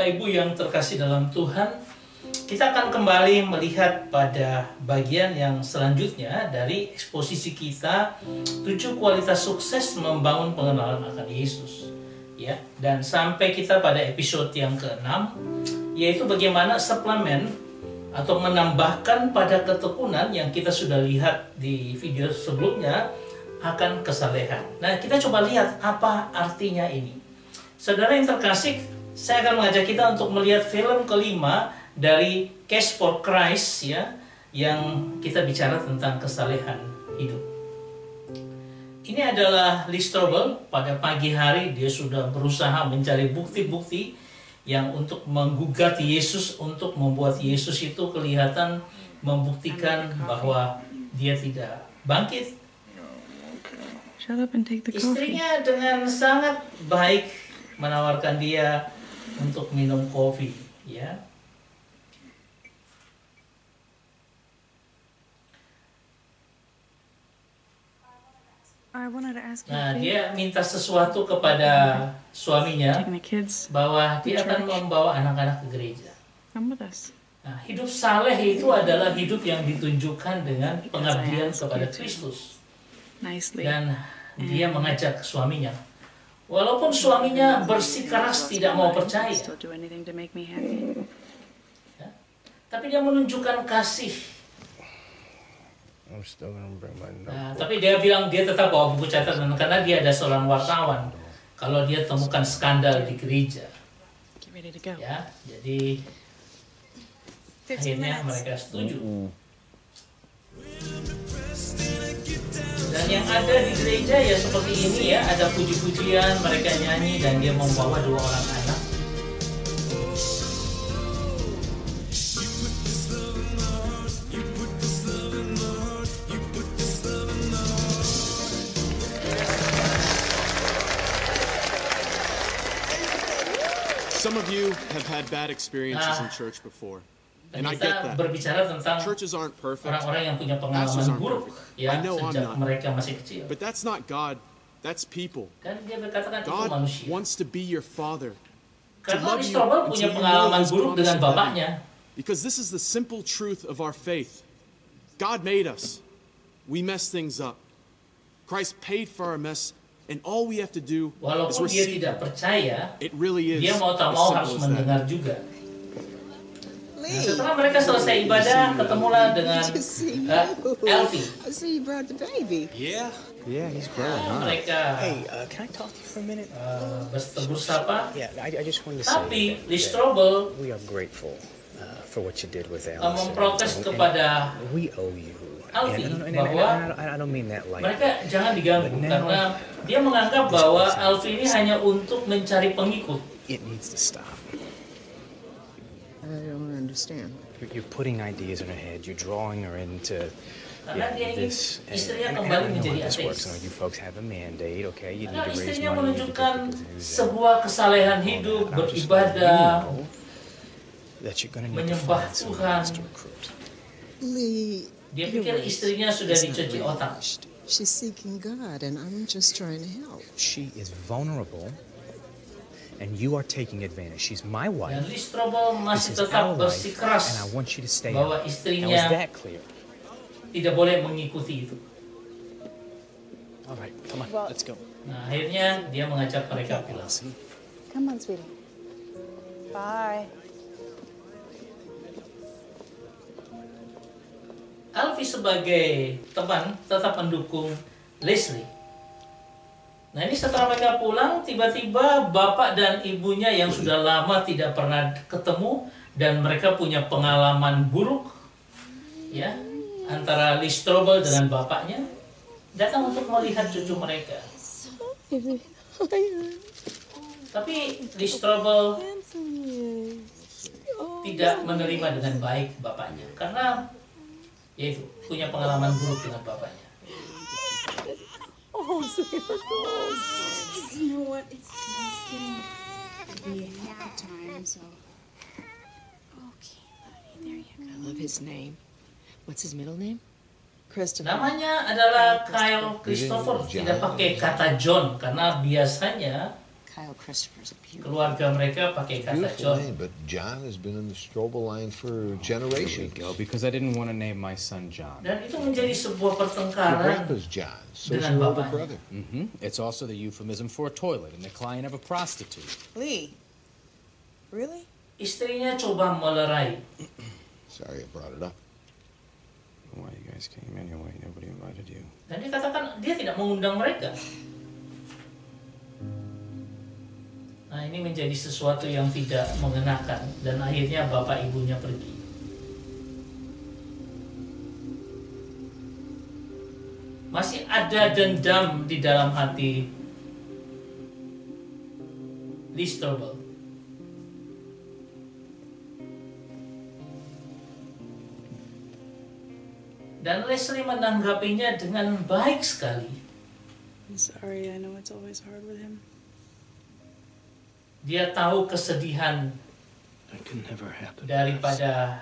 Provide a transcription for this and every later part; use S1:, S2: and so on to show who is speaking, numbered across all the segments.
S1: Bapak Ibu yang terkasih dalam Tuhan, kita akan kembali melihat pada bagian yang selanjutnya dari eksposisi kita 7 kualitas sukses membangun pengenalan akan Yesus. Ya, dan sampai kita pada episode yang ke-6, yaitu bagaimana suplemen atau menambahkan pada ketekunan yang kita sudah lihat di video sebelumnya akan kesalehan. Nah, kita coba lihat apa artinya ini. Saudara yang terkasih, saya akan mengajak kita untuk melihat film kelima dari Cash for Christ, ya, yang kita bicara tentang kesalehan hidup. Ini adalah Lee Strobel. Pada pagi hari dia sudah berusaha mencari bukti-bukti yang untuk menggugat Yesus, untuk membuat Yesus itu kelihatan membuktikan bahwa dia tidak bangkit.
S2: Shut up and take the coffee.
S1: Istrinya dengan sangat baik menawarkan dia untuk minum kopi, ya.
S2: I wanted to ask you.
S1: Nah, dia minta sesuatu kepada suaminya
S2: Taking the kids.
S1: bahwa dia akan membawa anak-anak ke gereja.
S2: Come with us.
S1: Nah, hidup saleh itu adalah hidup yang ditunjukkan dengan pengabdian kepada Kristus.
S2: Nicely.
S1: Dan dia mengajak suaminya. Walaupun suaminya bersikeras tidak mau percaya,
S2: Still do anything to make me happy.
S1: ya, tapi dia menunjukkan kasih.
S3: I'm still gonna bring my
S1: Nah,
S3: notebook.
S1: tapi dia bilang dia tetap bawa buku catatan karena dia ada seorang wartawan. Kalau dia temukan skandal di gereja,
S2: Get ready to go.
S1: ya, jadi
S2: 15
S1: akhirnya
S2: minutes.
S1: mereka setuju. Dan yang ada di gereja ya seperti ini, ya, ada puji-pujian, mereka nyanyi, dan dia membawa 2 orang anak.
S4: Some of you have had bad experiences in
S1: Nah.
S4: church before.
S1: Dan
S4: And I
S1: kita
S4: get that.
S1: berbicara tentang
S4: Churches aren't perfect,
S1: orang-orang yang punya
S4: Pastors
S1: pengalaman
S4: aren't
S1: buruk,
S4: perfect.
S1: ya,
S4: I know I'm
S1: sejak
S4: not.
S1: mereka masih kecil.
S4: but that's not God, that's people.
S1: Kan dia berkatakan itu
S4: God
S1: manusia.
S4: wants to be your father.
S1: Karena
S4: love
S1: Lee
S4: you
S1: Strobel
S4: until
S1: punya
S4: you know
S1: pengalaman
S4: His
S1: buruk
S4: promise
S1: dengan
S4: of heaven.
S1: bapaknya.
S4: Because this is the simple truth of our faith. God made us. We mess things up. Christ paid for our mess, and all we have to do is
S1: Walaupun dia
S4: receive
S1: tidak
S4: it.
S1: percaya,
S4: It really is
S1: dia mau tak
S4: as
S1: mau
S4: simple
S1: harus
S4: as that.
S1: mendengar juga. Nah, setelah mereka selesai ibadah, ketemulah dengan Elvie.
S5: I see you brought the baby.
S3: Yeah, he's growing up.
S1: Mereka
S6: Hey, can I talk to you for a minute?
S1: bertegur sapa,
S6: Yeah, I just wanted to say
S1: tapi
S6: that,
S1: Lee
S6: that
S1: Strobel
S6: we are grateful for what you did with Alice.
S1: memprotes
S6: And
S1: kepada
S6: we owe you.
S1: Alfie
S6: And
S1: bahwa
S6: I don't mean that like
S1: mereka jangan diganggu,
S6: But now-
S1: karena dia menganggap bahwa Alfie ini hanya untuk mencari pengikut.
S6: it needs to stop.
S5: I don't understand.
S6: You're putting ideas in her head. You're drawing her into
S1: Karena dia ingin
S6: this.
S1: istrinya
S6: I
S1: kembali
S6: know
S1: menjadi
S6: how this works.
S1: ateis.
S6: You know, you folks have a mandate, okay? You need
S1: Karena
S6: to raise
S1: istrinya
S6: money. You need to
S1: menunjukkan
S6: do this.
S1: sebuah kesalehan hidup,
S6: And I'm just letting you
S1: beribadah,
S6: know that you're gonna need to
S1: menyembah
S6: find someone
S1: Tuhan.
S6: else to recruit.
S5: Lee,
S1: Dia
S5: you're
S1: pikir
S5: right.
S1: istrinya sudah
S5: It's not
S1: dicuci otak.
S5: brainwashed. She's seeking God, and I'm just trying to help.
S6: She is vulnerable, and you are taking advantage. She's my
S1: Dan
S6: wife.
S1: Lee Strobel masih
S6: This is
S1: tetap
S6: our life, and I
S1: bersikeras
S6: want you to stay
S1: bahwa
S6: out. Now, is
S1: istrinya
S6: that clear?
S1: tidak boleh mengikuti itu.
S6: All right, come on, let's go.
S1: Nah, akhirnya dia mengajak mereka pulang.
S2: Come on, sweetie. Bye.
S1: Alfie sebagai teman tetap mendukung Leslie. Nah, ini setelah mereka pulang, tiba-tiba bapak dan ibunya yang sudah lama tidak pernah ketemu dan mereka punya pengalaman buruk, ya, antara Lee Strobel dengan bapaknya, datang untuk melihat cucu mereka. Tapi Lee Strobel tidak menerima dengan baik bapaknya karena yaitu punya pengalaman buruk dengan bapaknya.
S7: You know what? It's getting to be nap time, so. Okay, buddy, there you go.
S8: I love his name. What's his middle name?
S5: Christopher.
S1: Namanya adalah Kyle Christopher, tidak pakai kata John karena biasanya
S8: Kyle Christopher's a beautiful.
S1: Keluarga mereka pakai kata
S9: Beautiful
S1: John.
S9: name, but John has been in the Strobel line for
S6: Here we
S9: generations.
S6: go, because I didn't want to name my son John.
S1: Dan itu menjadi sebuah
S9: Your
S1: pertengkaran.
S9: grandpa's John, so's
S1: Dengan
S9: your older
S1: bapaknya.
S9: brother.
S6: It's also the euphemism for a toilet and the client of a prostitute.
S5: Lee. Really?
S1: Istrinya coba melerai.
S9: Sorry I brought it up.
S6: Why you guys came anyway? Nobody invited you.
S1: Dan dia katakan dia tidak mengundang mereka. Nah, ini menjadi sesuatu yang tidak mengenakan dan akhirnya bapak ibunya pergi. Masih ada dendam di dalam hati Lee Strobel. Dan Leslie menanggapinya dengan baik sekali.
S2: I'm sorry, I know it's always hard with him.
S1: Dia tahu kesedihan
S3: That can never happen.
S1: daripada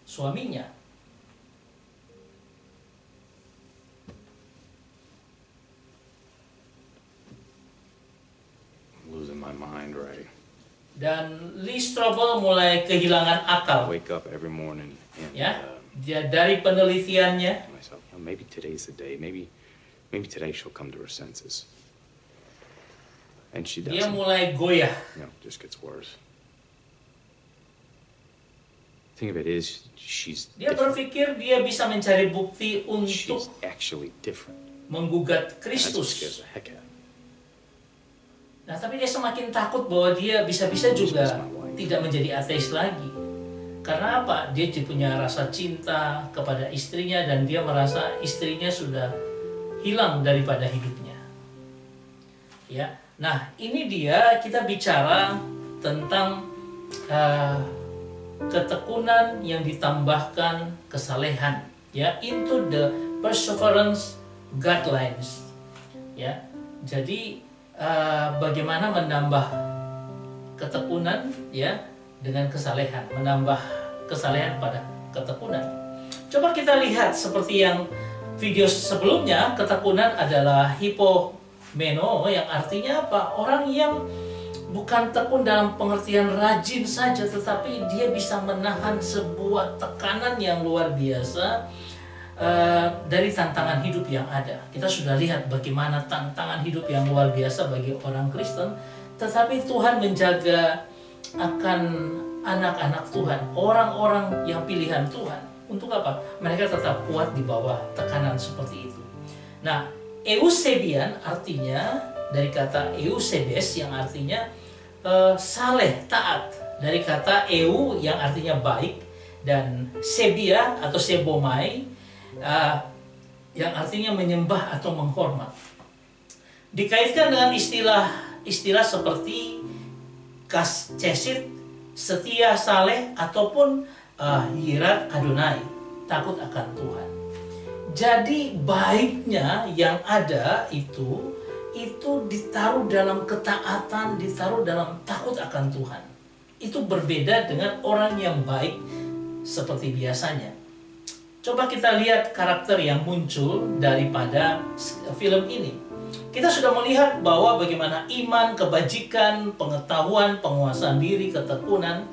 S1: suaminya.
S6: I'm losing my mind, Ray.
S1: Dan Lee Strobel mulai kehilangan
S6: I
S1: akal.
S6: wake up every morning and
S1: Ya, dia dari penelitiannya
S6: myself, maybe today's the day. Maybe today she'll come to her senses. And she
S1: dia
S6: doesn't.
S1: mulai goyah.
S6: Just gets worse. Thing of it is, she's
S1: Dia
S6: different.
S1: berpikir dia bisa mencari bukti
S6: She's
S1: untuk
S6: actually different.
S1: menggugat
S6: And that's what scares
S1: Kristus.
S6: the heck out of me.
S1: Nah, tapi dia semakin takut bahwa dia bisa-bisa juga tidak menjadi ateis lagi. Karena apa? Dia punya rasa cinta kepada istrinya dan dia merasa istrinya sudah hilang daripada hidupnya. Ya. Nah, ini dia kita bicara tentang ketekunan yang ditambahkan kesalehan, ya, into the perseverance guidelines. Ya. Jadi bagaimana menambah ketekunan, ya, dengan kesalehan, menambah kesalehan pada ketekunan. Coba kita lihat seperti yang video sebelumnya, ketekunan adalah hipomeno, yang artinya apa? Orang yang bukan tekun dalam pengertian rajin saja, tetapi dia bisa menahan sebuah tekanan yang luar biasa dari tantangan hidup yang ada. Kita sudah lihat bagaimana tantangan hidup yang luar biasa bagi orang Kristen, tetapi Tuhan menjaga akan anak-anak Tuhan, orang-orang yang pilihan Tuhan. Untuk apa? Mereka tetap kuat di bawah tekanan seperti itu. Nah, eusebian artinya dari kata eusebes yang artinya saleh, taat. Dari kata eu yang artinya baik, dan sebia atau sebomai yang artinya menyembah atau menghormat. Dikaitkan dengan istilah seperti kascesit, setia, saleh, ataupun yirat Adonai, takut akan Tuhan. Jadi baiknya yang ada itu ditaruh dalam ketaatan, ditaruh dalam takut akan Tuhan. Itu berbeda dengan orang yang baik seperti biasanya. Coba kita lihat karakter yang muncul daripada film ini. Kita sudah melihat bahwa bagaimana iman, kebajikan, pengetahuan, penguasaan diri, ketekunan,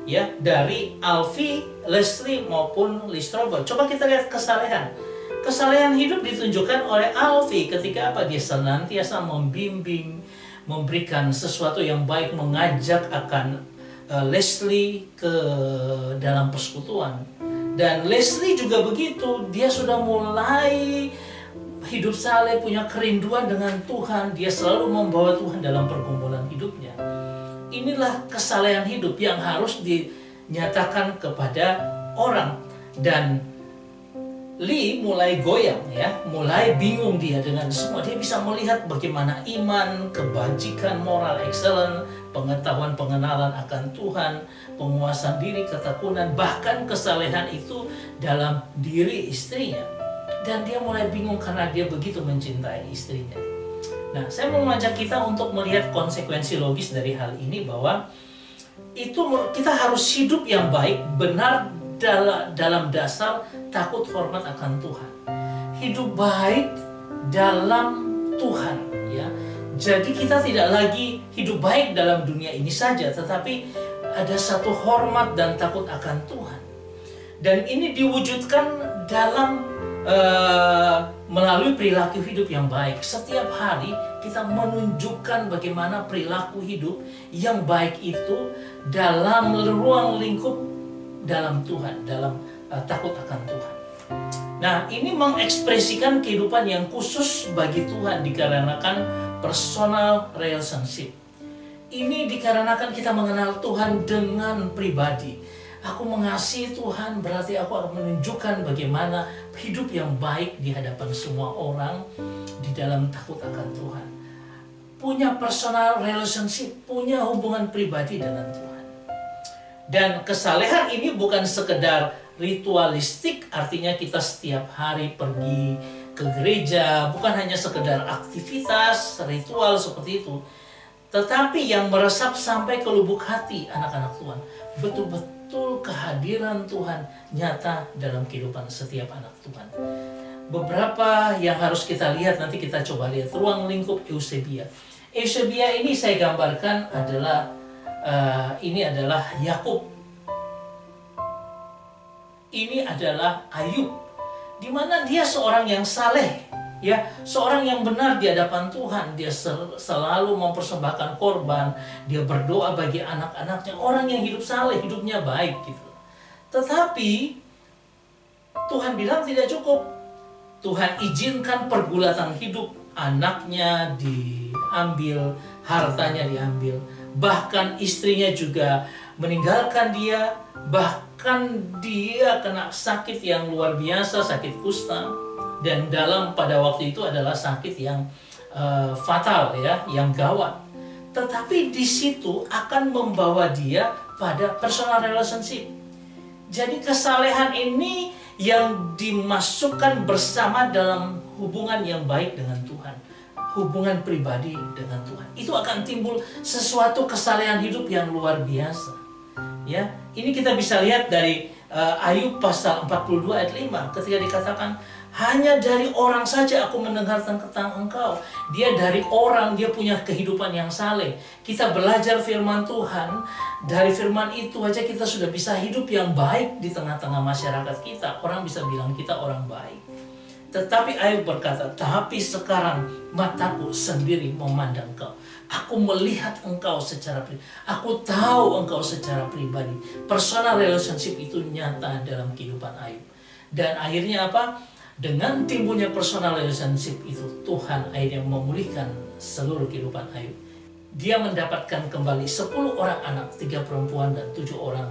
S1: ya, dari Alfie, Leslie maupun Lee Strobel. Coba kita lihat kesalehan. Kesalehan hidup ditunjukkan oleh Alfie ketika apa? Dia senantiasa membimbing, memberikan sesuatu yang baik, mengajak akan Leslie ke dalam persekutuan. Dan Leslie juga begitu, dia sudah mulai hidup saleh, punya kerinduan dengan Tuhan, dia selalu membawa Tuhan dalam pergumulan hidupnya. Inilah kesalehan hidup yang harus dinyatakan kepada orang. Dan Lee mulai goyang, ya, mulai bingung dia dengan semua. Dia bisa melihat bagaimana iman, kebajikan, moral excellent, pengetahuan, pengenalan akan Tuhan, penguasaan diri, ketekunan, bahkan kesalehan itu dalam diri istrinya. Dan dia mulai bingung karena dia begitu mencintai istrinya. Nah, saya mau mengajak kita untuk melihat konsekuensi logis dari hal ini, bahwa itu kita harus hidup yang baik, benar dalam dasar takut hormat akan Tuhan. Hidup baik dalam Tuhan, ya. Jadi kita tidak lagi hidup baik dalam dunia ini saja, tetapi ada satu hormat dan takut akan Tuhan. Dan ini diwujudkan dalam melalui perilaku hidup yang baik. Setiap hari kita menunjukkan bagaimana perilaku hidup yang baik itu dalam ruang lingkup dalam Tuhan, dalam takut akan Tuhan. Nah, ini mengekspresikan kehidupan yang khusus bagi Tuhan dikarenakan personal relationship. Ini dikarenakan kita mengenal Tuhan dengan pribadi. Aku mengasihi Tuhan, berarti aku akan menunjukkan bagaimana hidup yang baik di hadapan semua orang di dalam takut akan Tuhan. Punya personal relationship, punya hubungan pribadi dengan Tuhan. Dan kesalehan ini bukan sekedar ritualistik, artinya kita setiap hari pergi ke gereja, bukan hanya sekedar aktivitas ritual seperti itu, tetapi yang meresap sampai ke lubuk hati anak-anak Tuhan. Betul-betul kehadiran Tuhan nyata dalam kehidupan setiap anak Tuhan. Beberapa yang harus kita lihat, nanti kita coba lihat ruang lingkup Eusebia. Eusebia ini saya gambarkan adalah ini adalah Yakub. Ini adalah Ayub, di mana dia seorang yang saleh, ya, seorang yang benar di hadapan Tuhan. Dia selalu mempersembahkan korban, dia berdoa bagi anak-anaknya, orang yang hidup saleh, hidupnya baik gitu. Tetapi Tuhan bilang tidak cukup. Tuhan izinkan pergulatan hidup, anaknya diambil, hartanya diambil, bahkan istrinya juga meninggalkan dia, bahkan dia kena sakit yang luar biasa, sakit kusta, dan pada waktu itu adalah sakit yang fatal, ya, yang gawat. Tetapi di situ akan membawa dia pada personal relationship. Jadi kesalehan ini yang dimasukkan bersama dalam hubungan yang baik dengan Tuhan, hubungan pribadi dengan Tuhan. Itu akan timbul sesuatu kesalehan hidup yang luar biasa. Ya, ini kita bisa lihat dari Ayub pasal 42 ayat 5 ketika dikatakan, hanya dari orang saja aku mendengar tentang engkau. Dia dari orang, dia punya kehidupan yang saleh. Kita belajar firman Tuhan, dari firman itu aja kita sudah bisa hidup yang baik di tengah-tengah masyarakat kita. Orang bisa bilang kita orang baik. Tetapi Ayub berkata, tapi sekarang mataku sendiri memandang kau. Aku melihat engkau secara pribadi. Aku tahu engkau secara pribadi. Personal relationship itu nyata dalam kehidupan Ayub. Dan akhirnya apa? Dengan timbulnya personal relationship itu, Tuhan akhirnya memulihkan seluruh kehidupan Ayub. Dia mendapatkan kembali 10 orang anak, 3 perempuan dan 7 orang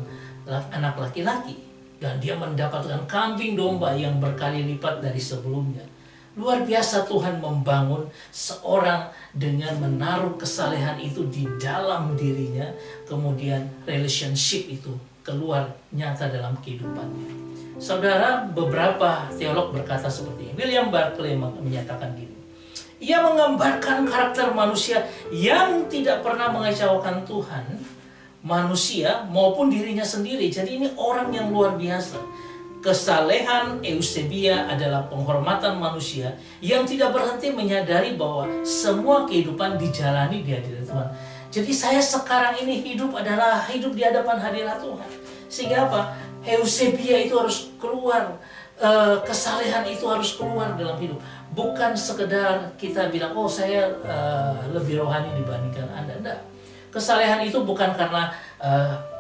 S1: anak laki-laki. Dan dia mendapatkan kambing domba yang berkali lipat dari sebelumnya. Luar biasa Tuhan membangun seorang dengan menaruh kesalehan itu di dalam dirinya. Kemudian relationship itu keluar nyata dalam kehidupannya. Saudara, beberapa teolog berkata seperti ini. William Barclay menyatakan gini. Ia menggambarkan karakter manusia yang tidak pernah mengecewakan Tuhan, manusia maupun dirinya sendiri. Jadi ini orang yang luar biasa. Kesalehan Eusebia adalah penghormatan manusia yang tidak berhenti menyadari bahwa semua kehidupan dijalani di hadirat Tuhan. Jadi saya sekarang ini hidup adalah hidup di hadapan hadirat Tuhan. Sehingga apa? Eusebia itu harus keluar, kesalehan itu harus keluar dalam hidup. Bukan sekedar kita bilang, oh saya lebih rohani dibandingkan Anda. Enggak. Kesalehan itu bukan karena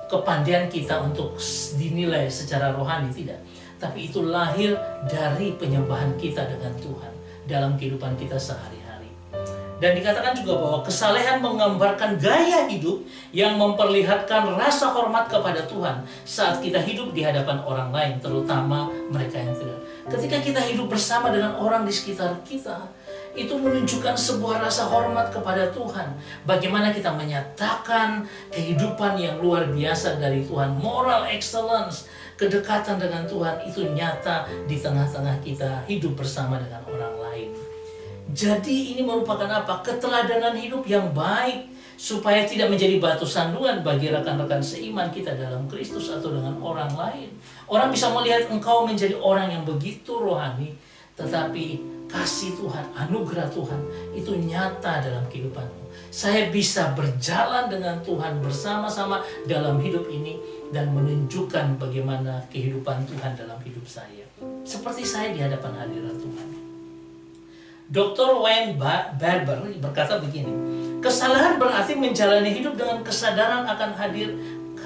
S1: kepandian kita untuk dinilai secara rohani, tidak. Tapi itu lahir dari penyembahan kita dengan Tuhan dalam kehidupan kita sehari-hari. Dan dikatakan juga bahwa kesalehan menggambarkan gaya hidup yang memperlihatkan rasa hormat kepada Tuhan saat kita hidup di hadapan orang lain, terutama mereka yang tidak. Ketika kita hidup bersama dengan orang di sekitar kita, itu menunjukkan sebuah rasa hormat kepada Tuhan. Bagaimana kita menyatakan kehidupan yang luar biasa dari Tuhan, moral excellence, kedekatan dengan Tuhan itu nyata di tengah-tengah kita hidup bersama dengan orang lain. Jadi ini merupakan apa? Keteladanan hidup yang baik, supaya tidak menjadi batu sandungan bagi rekan-rekan seiman kita dalam Kristus atau dengan orang lain. Orang bisa melihat engkau menjadi orang yang begitu rohani, tetapi kasih Tuhan, anugerah Tuhan itu nyata dalam kehidupanmu. Saya bisa berjalan dengan Tuhan bersama-sama dalam hidup ini dan menunjukkan bagaimana kehidupan Tuhan dalam hidup saya. Seperti saya di hadapan hadirat Tuhan. Dr. Wayne Barber berkata begini, kesalahan berarti menjalani hidup dengan kesadaran akan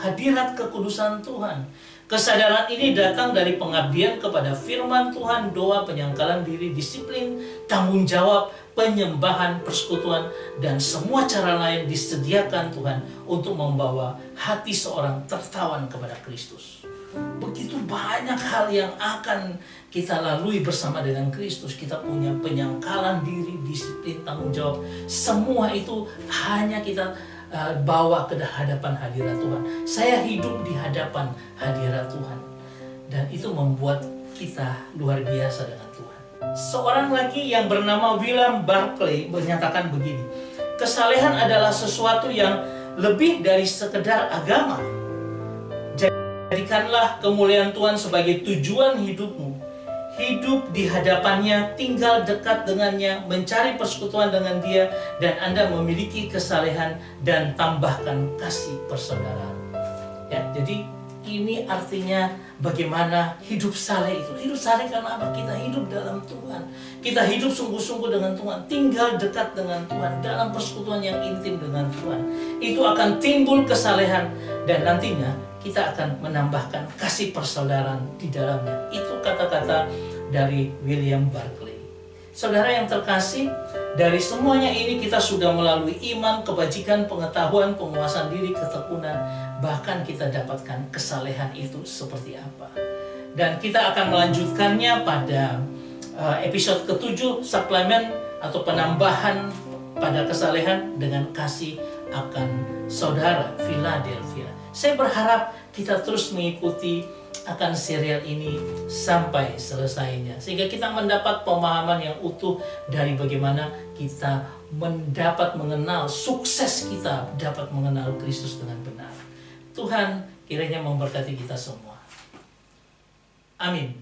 S1: hadirat kekudusan Tuhan. Kesadaran ini datang dari pengabdian kepada firman Tuhan, doa, penyangkalan diri, disiplin, tanggung jawab, penyembahan, persekutuan, dan semua cara lain disediakan Tuhan untuk membawa hati seorang tertawan kepada Kristus. Begitu banyak hal yang akan kita lalui bersama dengan Kristus. Kita punya penyangkalan diri, disiplin, tanggung jawab. Semua itu hanya kita bawa ke hadapan hadirat Tuhan. Saya hidup di hadapan hadirat Tuhan. Dan itu membuat kita luar biasa dengan Tuhan. Seorang lagi yang bernama William Barclay menyatakan begini, kesalehan adalah sesuatu yang lebih dari sekedar agama. Jadikanlah kemuliaan Tuhan sebagai tujuan hidupmu. Hidup di hadapannya, tinggal dekat dengannya, mencari persekutuan dengan dia, dan Anda memiliki kesalehan dan tambahkan kasih persaudaraan. Ya, jadi ini artinya bagaimana hidup saleh itu. Hidup saleh karena apa? Kita hidup dalam Tuhan. Kita hidup sungguh-sungguh dengan Tuhan, tinggal dekat dengan Tuhan, dalam persekutuan yang intim dengan Tuhan. Itu akan timbul kesalehan dan nantinya kita akan menambahkan kasih persaudaraan di dalamnya. Itu kata-kata dari William Barclay. Saudara yang terkasih, dari semuanya ini kita sudah melalui iman, kebajikan, pengetahuan, penguasaan diri, ketekunan, bahkan kita dapatkan kesalehan itu seperti apa. Dan kita akan melanjutkannya pada episode ke-7, suplemen atau penambahan pada kesalehan dengan kasih akan saudara Philadelphia. Saya berharap kita terus mengikuti akan serial ini sampai selesainya, sehingga kita mendapat pemahaman yang utuh dari bagaimana kita mendapat mengenal, sukses kita dapat mengenal Kristus dengan benar. Tuhan kiranya memberkati kita semua. Amin.